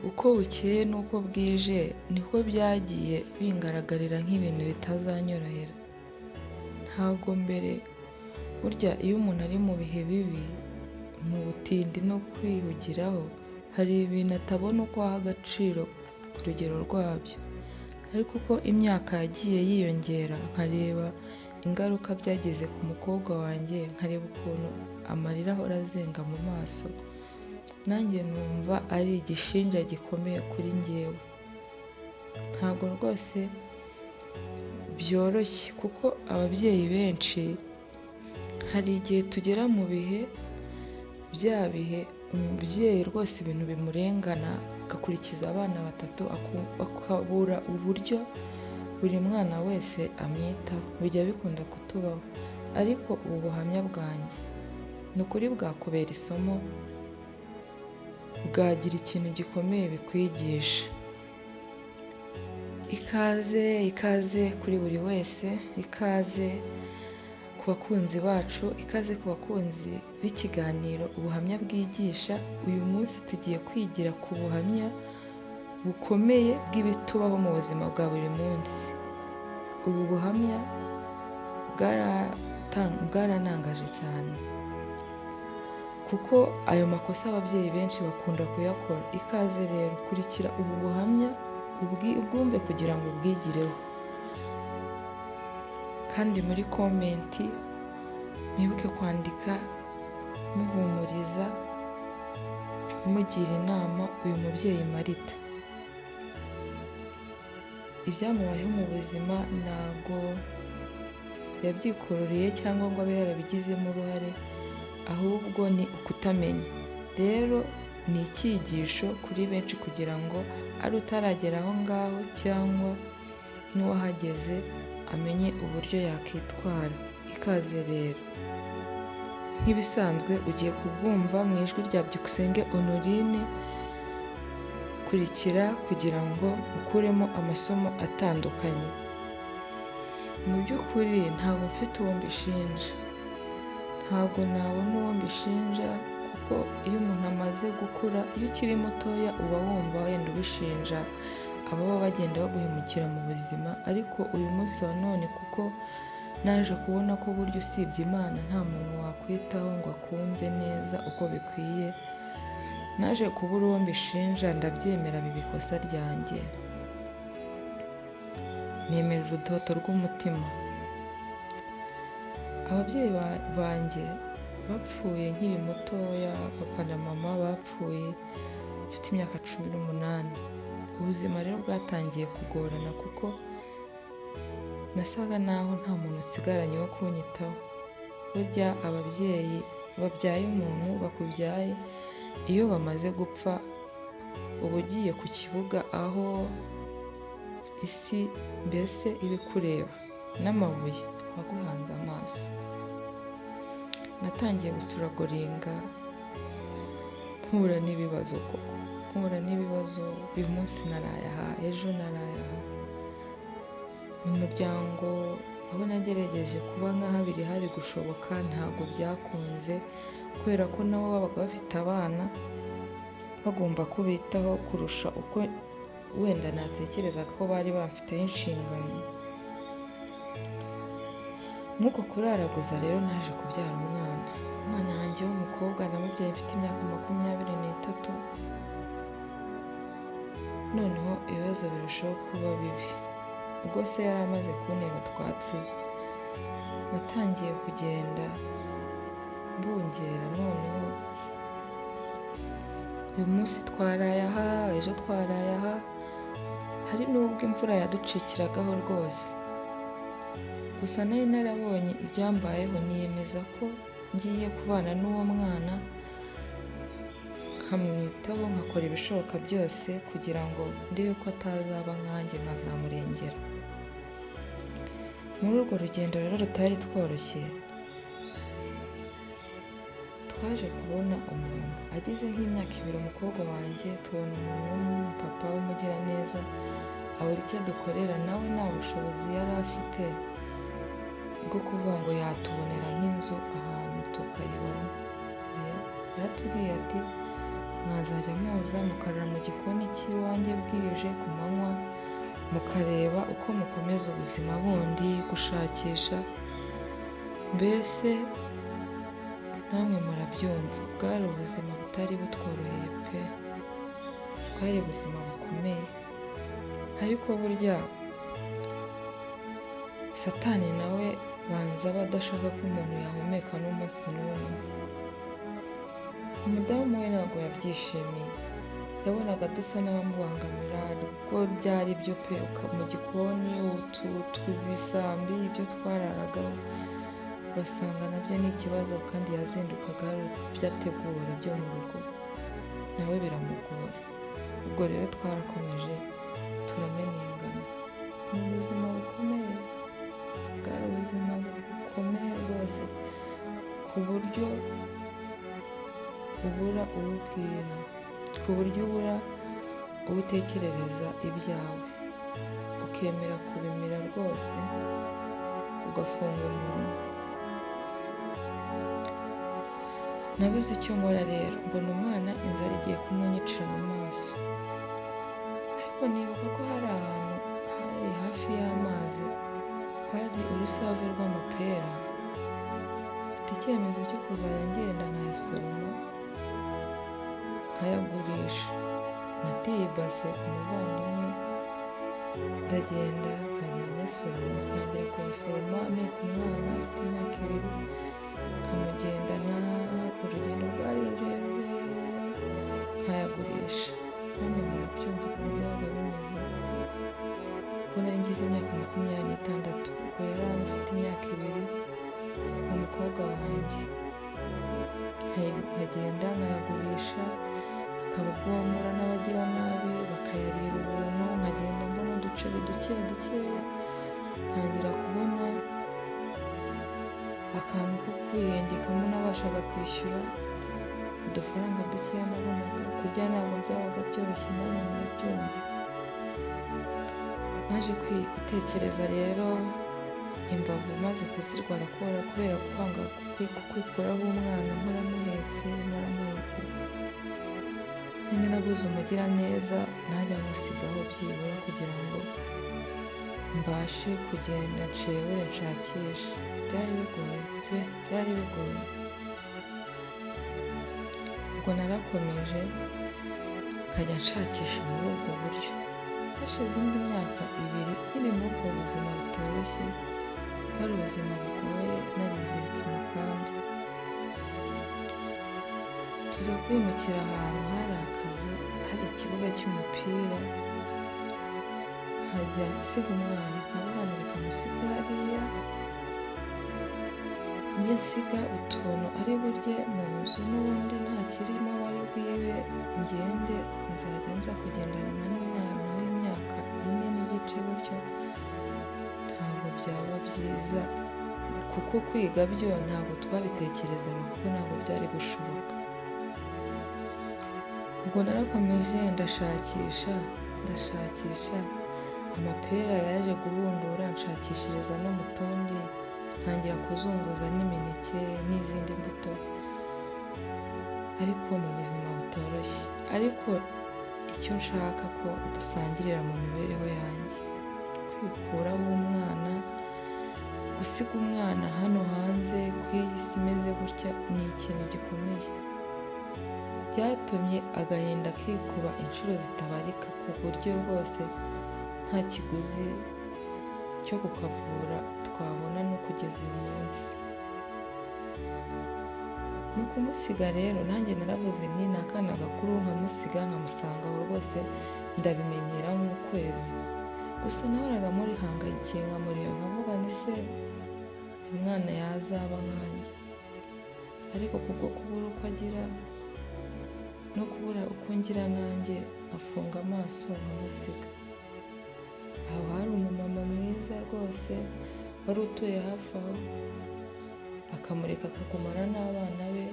Uko bukeye n'uko bwije niko byagiye bingaragarira nk'ibintu bitazanyorohera. Ntabwo mbere burya iyo umuntu ari mu bihe bibi, mu butindi no kwihugiraho, hari ibintu atabona uko aha agaciro ku rugero rwabyo. Ariko uko imyaka yagiye yiyongera nkareba ingaruka byagize ku mukobwa wanjye, nkareba ukuntu amarira ahora azenga mu maso, nanjye numva ari igishinja gikomeye kuri njyewe. Ntabwo rwose byoroshye kuko ababyeyi benshi hari igihe tugera mu bihe, bya bihe umubyeyi rwose ibintu bimurengana agakurikiza abana batatu akabura uburyo buri mwana wese amwitaho. Bijya bikunda kutubaho, ariko ubu buhamya bwanjye ni ukuri bwakubera isomo, bwagira ikintu gikomeye bikwigisha. Ikaze kuri buri wese, ikaze ku bakunzi bacu, ikaze ku bakunzi b'ikiganiro ubuhamya bwigisha. Uyu munsi tugiye kwigira ku buhamya bukomeye bw'ibitubaho mu buzima bwa buri munsi. Ubu buhamya bwaranangaje cyane kuko ayo makosa ababyeyi benshi bakunda kuyakora. Ikaze rero, kurikira ubu buhamya ubwumve kugira ngo ubwigireho, kandi muri komenti mwibuke kwandika muhumuriza, mugira inama uyu mubyeyi Marita. Ibyamubayeho mu buzima ntago yabyikururiye cyangwa ngo abe yarabigizemo uruhare, ahubwo ni ukutamenya. Rero ni icyigisho kuri benshi kugira ngo ari utaragera aho ngaho cyangwa n'uwahageze amenye uburyo yakwitwara. Ikaze rero, nk'ibisanzwe ugiye kubwumva mu ijwi rya Byukusenge Honorine. Kurikira kugira ngo ukuremo amasomo atandukanye. Mu by'ukuri ntabwo mfite uwo mbishinja, ntabwo nabona uwo mbishinja kuko iyo umuntu amaze gukura, iyo ukiri mutoya uba wumva wenda ubishinja ababa bagenda baguhemukira mu buzima. Ariko uyu munsi wa none kuko naje kubona ko burya usibye Imana nta muntu wakwitaho ngo akumve neza uko bikwiye, naje kubura uwo mbishinja, ndabyemera biba ikosa ryanjye, nemera urudodo rw'umutima. Ababyeyi banjye bapfuye nkiri mutoya, papa na mama bapfuye mfite imyaka 18. Ubuzima rero bwatangiye kugorana kuko nasaga naho nta muntu usigaranye wo kunyitaho. Burya ababyeyi babyaye umuntu bakubyaye, iyo bamaze gupfa uba ugiye ku kibuga aho isi mbese iba ikureba n'amabuye aba aguhanze amaso. Natangiye gusuragoringa, mpura n'ibibazo koko, uyu munsi naraye aha, ejo naraye aha. Mu muryango aho nagerageje kuba nka habiri hari gushoboka, ntabwo byakunze kubera ko nabo babaga bafite abana bagomba kubitaho kurusha uko wenda natekerezaga ko bari bamfiteho inshingano. Nk'uko kuraraguza rero naje kubyara umwana wanjye w'umukobwa, namubyaye mfite imyaka 23. Noneho ibibazo birushaho kuba bibi. Ubwo se yari amaze kuntera utwatsi, natangiye kugenda mbungera. Noneho uyu munsi twaraye aha, ejo twaraye aha, hari n'ubwo imvura yaducikiragaho rwose. Gusa nari narabonye ibyambayeho, niyemeza ko ngiye kubana n'uwo mwana, nkamwitaho, nkakora ibishoboka byose kugira ngo ndebe ko atazaba nkanjye nkazamurengera. Muri urwo rugendo rero rutari tworoshye, twaje kubona umuntu ageze nk'imyaka 2, umukobwa wanjye, tubona umuntu w'umupapa w'umugiraneza, abura icyo adukorera. Nawe nta bushobozi yari afite bwo kuvuga ngo yatubonera nk'inzu ahantu tukayibamo. Yaratubwiye ati mwazajya muza mukarara mu gikoni cy'iwanjye bwije ku manywa, mukareba uko mukomeza ubuzima bundi, gushakisha, mbese namwe murabyumva, bwari ubuzima butari butworoheye pe, bwari ubuzima bukomeye, ariko burya Satani nawe banza aba adashaka ko umuntu yahumeka n'umunsi n'umwe. Umudamu we ntabwo yabyishimiye, yabonaga dusa n'abamubangamira, ubwo byari byo pe, mu gikoni utu tw'ibisambi ibyo twararagaho, ugasanga nabyo ni ikibazo, kandi yazindukaga hari ibyo ategura byo mu rugo, nawe biramugora. Ubwo rero twarakomeje turamenengana, ni ubuzima bukomeye, bwari ubuzima bukomeye rwose, ku buryo ubura uwubwira, ku buryo ubura uwutekerereza ibyawe, ukemera kubimira rwose, ugafunga umunwa. Nabuze icyo nkora rero, mbona umwana inzara igiye kumunyicira mu maso, ariko nibuka ko hari ahantu hari hafi y'amazi hari urusave rw'amapera, mfite icyemezo cyo kuzajya ngenda nkayasoroma nkayagurisha. Nateye ibase umuvandimwe, ndagenda nkajya nyasoroma, ntangira kuyasoroma mpeka umwana afite imyaka 2, nkamugendana, urugendo rwari rurerure, nkayagurisha. Namwe murabyumva ukuntu byabaga bimeze, ubwo nari ngize imyaka 26, ubwo yari afite imyaka 2, umukobwa wanjye, nkagenda nkayagurisha, akaba bwomora n'abagiranabi bakayarira ubuntu, nkagenda mbona uduceri duke dukeya, ntangira kubona akantu ko kwihengekamo, nabashaga kwishyura udufaranga dukeya nabonaga, kurya ntabwo byabaga byoroshye, namwe murabyumva. Naje gutekereza rero imbavu maze kuzirwara kubera kwanga kwikuraho umwana mpora-muhetse, nyine nabuze umugiraneza najya musigaho byibura kugira ngo mbashe kugenda nshebure nshakishe. Byari bigoye pe, byari bigoye. Ubwo narakomeje nkajya nshakisha muri ubwo buryo, hashize indi myaka 2 nkiri muri ubwo buzima butoroshye, bwari ubuzima bugoye, nariziritse umukanda. Tuza kwimukira ahantu hari akazu, hari ikibuga cy'umupira, nkajya nsiga umwana, nkavuga ngo reka musige hariya, njye nsiga utuntu ari burye mu nzu, n'ubundi nta kirimo bari bwibe, ngende nzajya nza kugendana n'umwana w'imyaka 4 n'igice gutyo. Ntabwo byaba byiza, kuko kwiga byo ntabwo twabitekerezaga, kuko ntabwo byari gushoboka. Ubwo narakomeje ndashakisha, amapera yaje guhundura, nshakishiriza no mu tundi, ntangira kuzunguza n'imineke n'izindi mbuto, ariko mu buzima butoroshye. Ariko icyo nshaka ko dusangirira mu mibereho yanjye, kwikuraho umwana, gusiga umwana hano hanze ku isi imeze gutya, ni ikintu gikomeye. Byatumye agahinda kikuba inshuro zitabarika, ku buryo rwose nta kiguzi cyo kukavura twabona no kugeza uyu munsi. Mu kumusiga rero nanjye naravuze nti ni akana gakuru, nkamusiga nkamusanga aho rwose ndabimenyera nk'ukwezi. Gusa nahoraga murihangayikiye, nkamureba nkavuga ni se uyu mwana yazaba nkanjye, ariko kubwo kubura uko agira no kubura uko ngira nanjye, nkafunga amaso nkamusiga. Aho hari umumama mwiza rwose wari utuye hafi aho, akamureka akagumana n'abana be,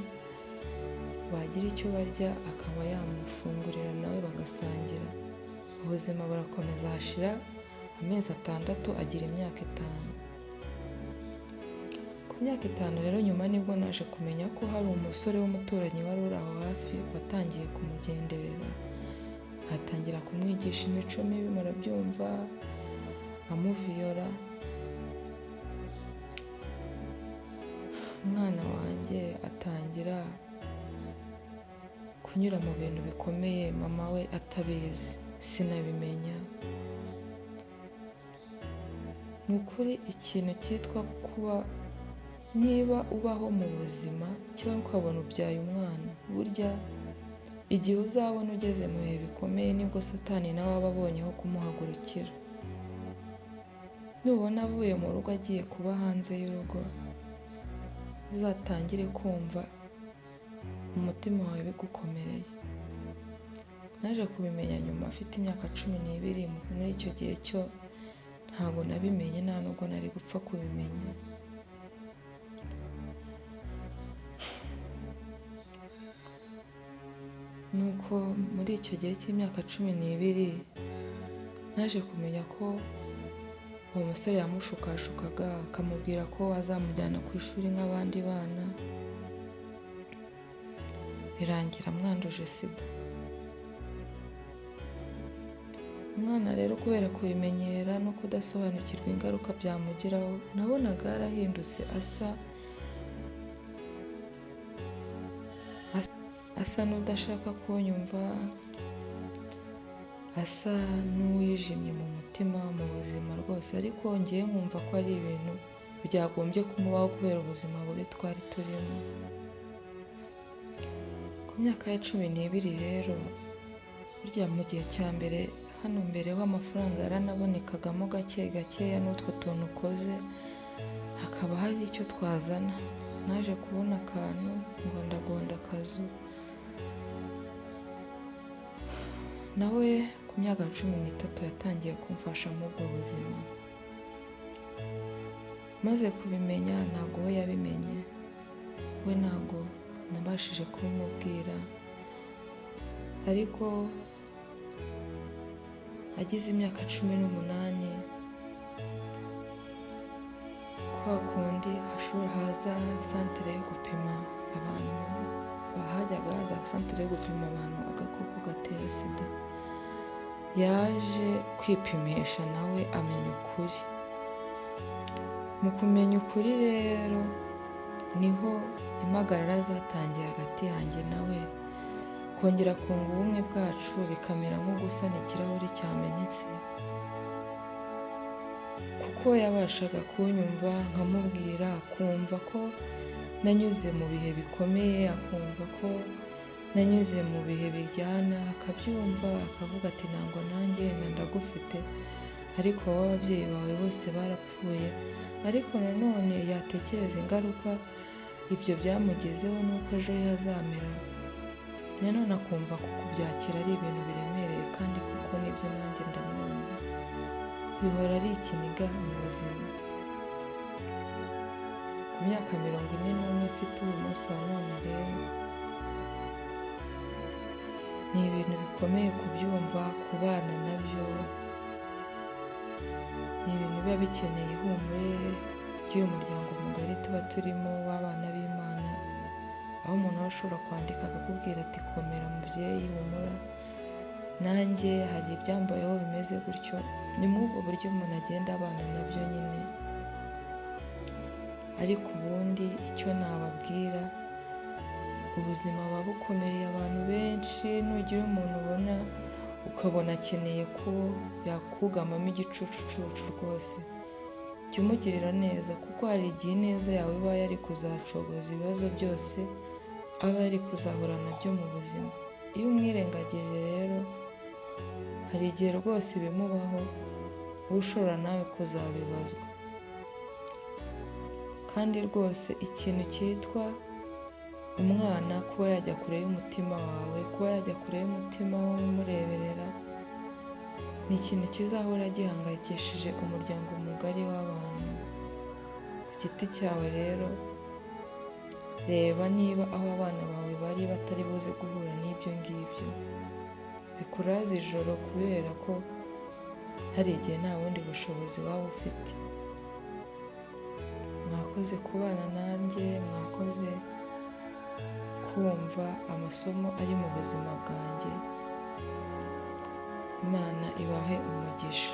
bagira icyo barya akaba yamufungurira nawe bagasangira. Ubuzima burakomeza, hashira amezi 6 agira imyaka 5. Ku myaka 5 rero nyuma nibwo naje kumenya ko hari umusore w'umuturanyi wari uri aho hafi watangiye kumugenderera, atangira kumwigisha imico mibi, murabyumva, amuviyora. Umwana wanjye atangira kunyura mu bintu bikomeye mama we atabizi, sinabimenya. Ni ukuri ikintu cyitwa kuba niba ubaho mu buzima cyangwa ukabona ubyaye umwana, burya igihe uzabona ugeze mu bihe bikomeye nibwo Satani nawe aba abonyeho kumuhagurukira. Nubona avuye mu rugo agiye kuba hanze y'urugo, uzatangire kumva umutima wawe bigukomereye. Naje kubimenya nyuma afite imyaka 12, muri icyo gihe cyo ntabwo nabimenye, nta nubwo nari gupfa kubimenya. Nuko muri icyo gihe cy'imyaka 12 naje kumenya ko uwo musore yamushukashukaga, akamubwira ko azamujyana ku ishuri nk'abandi bana, birangira amwanduje sida. Umwana rero kubera kubimenyera no kudasobanukirwa ingaruka byamugiraho, nabonaga yarahindutse asa n'udashaka kunyumva, asa n'uwijimye mu mutima, mu buzima rwose, ariko ngiye nkumva ko ari ibintu byagombye kumubaho kubera ubuzima bubi twari turimo. Ku myaka ya 12 rero, burya mu gihe cya mbere hano mbere ho amafaranga yaranabonekagamo gake gakeya n'utwo tuntu ukoze hakaba hari icyo twazana. Naje kubona akantu ngo ndagonda akazu, nawe ku myaka 13 yatangiye kumfasha muri ubwo buzima. Maze kubimenya ntabwo we yabimenye, we ntabwo nabashije kubimubwira, ariko agize imyaka 18, kwa kundi haza santere yo gupima abantu, hajyaga haza santere yo gupima abantu agakoko gatera sida, yaje kwipimisha nawe amenya ukuri. Mu kumenya ukuri rero niho impagarara zatangiye hagati yanjye nawe, kongera kunga ubumwe bwacu bikamera nko gusana ikirahuri cyamenetse, kuko yabashaga kunyumva nkamubwira, akumva ko nanyuze mu bihe bikomeye, akumva ko nanyuze mu bihe biryana, akabyumva akavuga ati ntabwo nanjye ndagufite, ariko wowe ababyeyi bawe bose barapfuye. Ariko nanone yatekereza ingaruka ibyo byamugezeho n'uko ejo he hazamera, nanone akumva ko kubyakira ari ibintu biremereye, kandi kuko nibyo nanjye ndamwumva. Bihora ari ikiniga mu buzima. Ku myaka 41 mfite uyu munsi wa none rero, ni ibintu bikomeye kubyumva, kubana nabyo, ni ibintu biba bikeneye ihumure ry'uyu muryango mugari tuba turimo w'abana b'Imana, aho umuntu aba ashobora kwandika akakubwira ati komera mubyeyi, humura, nanjye hari ibyambayeho bimeze gutyo. Ni muri ubwo buryo umuntu agenda abana nabyo nyine. Ariko ubundi icyo nababwira, ubuzima buba bukomereye abantu benshi. Nugira umuntu ubona ukabona akeneye ko yakugamamo igicucucucu rwose, jya umugirira neza, kuko hari igihe ineza yawe iba yari kuzacogoza ibibazo byose aba yari kuzahura nabyo mu buzima. Iyo umwirengagije rero, hari igihe rwose bimubaho, wowe ushobora nawe kuzabibazwa. Kandi rwose ikintu cyitwa umwana kuba yajya kure y'umutima wawe, kuba yajya kure y'umutima w'umureberera, ni ikintu kizahora gihangayikishije umuryango mugari w'abantu. Ku giti cyawe rero, reba niba aho abana bawe bari batari buze guhura n'ibyo ngibyo, bikuraze ijoro kubera ko hari igihe nta bundi bushobozi waba ufite. mwakoze kubana nanjye, mwakoze kumva amasomo ari mu buzima bwanjye. Imana ibahe umugisha.